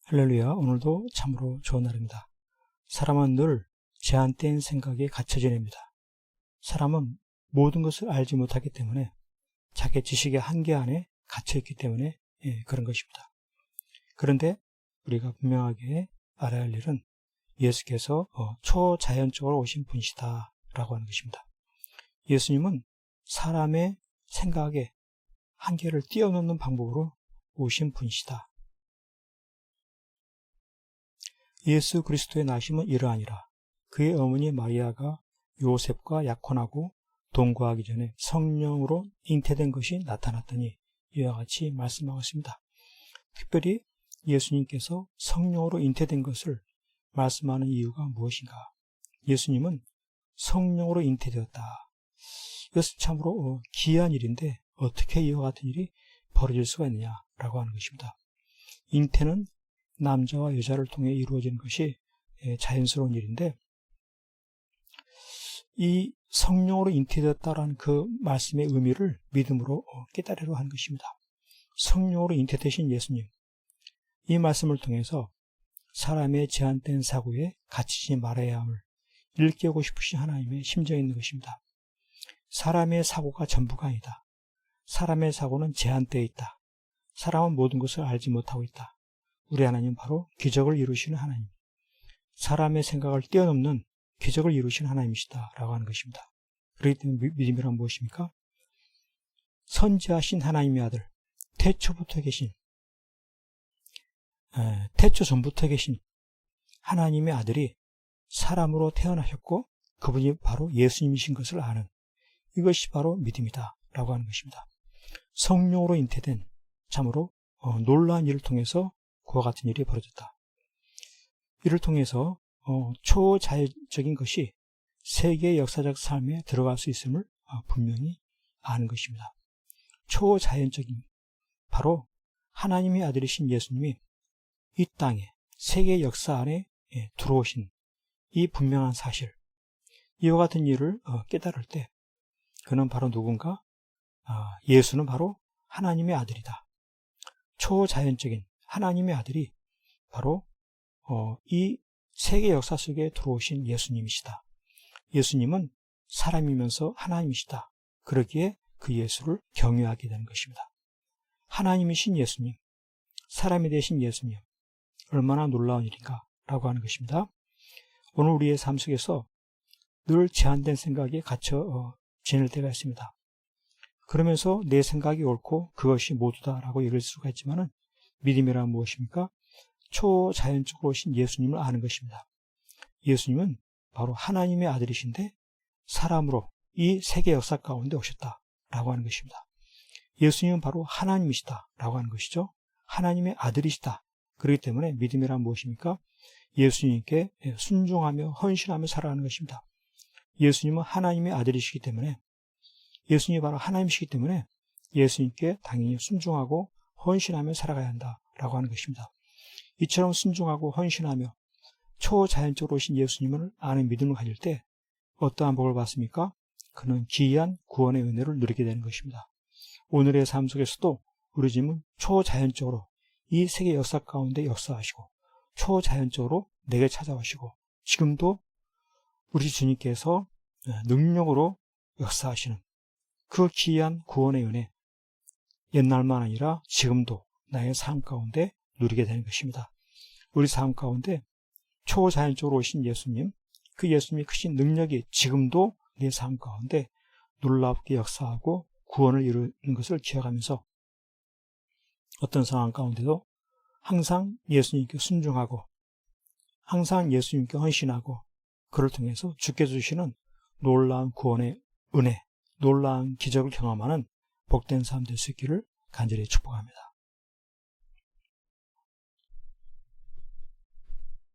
할렐루야, 오늘도 참으로 좋은 날입니다. 사람은 늘 제한된 생각에 갇혀 지냅니다. 사람은 모든 것을 알지 못하기 때문에 자기 지식의 한계 안에 갇혀 있기 때문에 그런 것입니다. 그런데 우리가 분명하게 알아야 할 일은 예수께서 초자연적으로 오신 분이시다 라고 하는 것입니다. 예수님은 사람의 생각에 한계를 뛰어넘는 방법으로 오신 분이시다. 예수 그리스도의 나심은 이러하니라. 그의 어머니 마리아가 요셉과 약혼하고 동거하기 전에 성령으로 잉태된 것이 나타났더니 이와 같이 말씀하고 있습니다. 특별히 예수님께서 성령으로 잉태된 것을 말씀하는 이유가 무엇인가? 예수님은 성령으로 잉태되었다. 이것은 참으로 기이한 일인데 어떻게 이와 같은 일이 벌어질 수가 있느냐라고 하는 것입니다. 잉태는 남자와 여자를 통해 이루어지는 것이 자연스러운 일인데 이 성령으로 잉태되었다라는 그 말씀의 의미를 믿음으로 깨달으려 하는 것입니다. 성령으로 잉태되신 예수님, 이 말씀을 통해서 사람의 제한된 사고에 갇히지 말아야 함을 일깨우고 싶으신 하나님의 심정이 있는 것입니다. 사람의 사고가 전부가 아니다. 사람의 사고는 제한되어 있다. 사람은 모든 것을 알지 못하고 있다. 우리 하나님은 바로 기적을 이루시는 하나님, 사람의 생각을 뛰어넘는 기적을 이루시는 하나님이시다 라고 하는 것입니다. 그렇기 때문에 믿음이란 무엇입니까? 선지하신 하나님의 아들, 태초 전부터 계신 하나님의 아들이 사람으로 태어나셨고 그분이 바로 예수님이신 것을 아는 이것이 바로 믿음이다 라고 하는 것입니다. 성령으로 잉태된 참으로 놀라운 일을 통해서 그와 같은 일이 벌어졌다. 이를 통해서 초자연적인 것이 세계의 역사적 삶에 들어갈 수 있음을 분명히 아는 것입니다. 초자연적인 바로 하나님의 아들이신 예수님이 이 땅에 세계의 역사 안에 들어오신 이 분명한 사실, 이와 같은 일을 깨달을 때 그는 바로 누군가? 예수는 바로 하나님의 아들이다. 초자연적인 하나님의 아들이 바로 이 세계 역사 속에 들어오신 예수님이시다. 예수님은 사람이면서 하나님이시다. 그러기에 그 예수를 경외하게 되는 것입니다. 하나님이신 예수님, 사람이 되신 예수님, 얼마나 놀라운 일인가 라고 하는 것입니다. 오늘 우리의 삶 속에서 늘 제한된 생각에 갇혀 지낼 때가 있습니다. 그러면서 내 생각이 옳고 그것이 모두다 라고 얘기할 수가 있지만은 믿음이란 무엇입니까? 초자연적으로 오신 예수님을 아는 것입니다. 예수님은 바로 하나님의 아들이신데 사람으로 이 세계 역사 가운데 오셨다 라고 하는 것입니다. 예수님은 바로 하나님이시다 라고 하는 것이죠. 하나님의 아들이시다. 그렇기 때문에 믿음이란 무엇입니까? 예수님께 순종하며 헌신하며 살아가는 것입니다. 예수님은 하나님의 아들이시기 때문에 예수님이 바로 하나님이시기 때문에 예수님께 당연히 순종하고 헌신하며 살아가야 한다라고 하는 것입니다. 이처럼 순종하고 헌신하며 초자연적으로 오신 예수님을 아는 믿음을 가질 때 어떠한 복을 받습니까? 그는 기이한 구원의 은혜를 누리게 되는 것입니다. 오늘의 삶 속에서도 우리 주님은 초자연적으로 이 세계 역사 가운데 역사하시고 초자연적으로 내게 찾아오시고 지금도 우리 주님께서 능력으로 역사하시는 그 기이한 구원의 은혜, 옛날만 아니라 지금도 나의 삶 가운데 누리게 되는 것입니다. 우리 삶 가운데 초자연적으로 오신 예수님, 그 예수님의 크신 능력이 지금도 내 삶 가운데 놀랍게 역사하고 구원을 이루는 것을 기억하면서 어떤 상황 가운데도 항상 예수님께 순종하고 항상 예수님께 헌신하고 그를 통해서 주께서 주시는 놀라운 구원의 은혜, 놀라운 기적을 경험하는 복된 삶 될 수 있기를 간절히 축복합니다.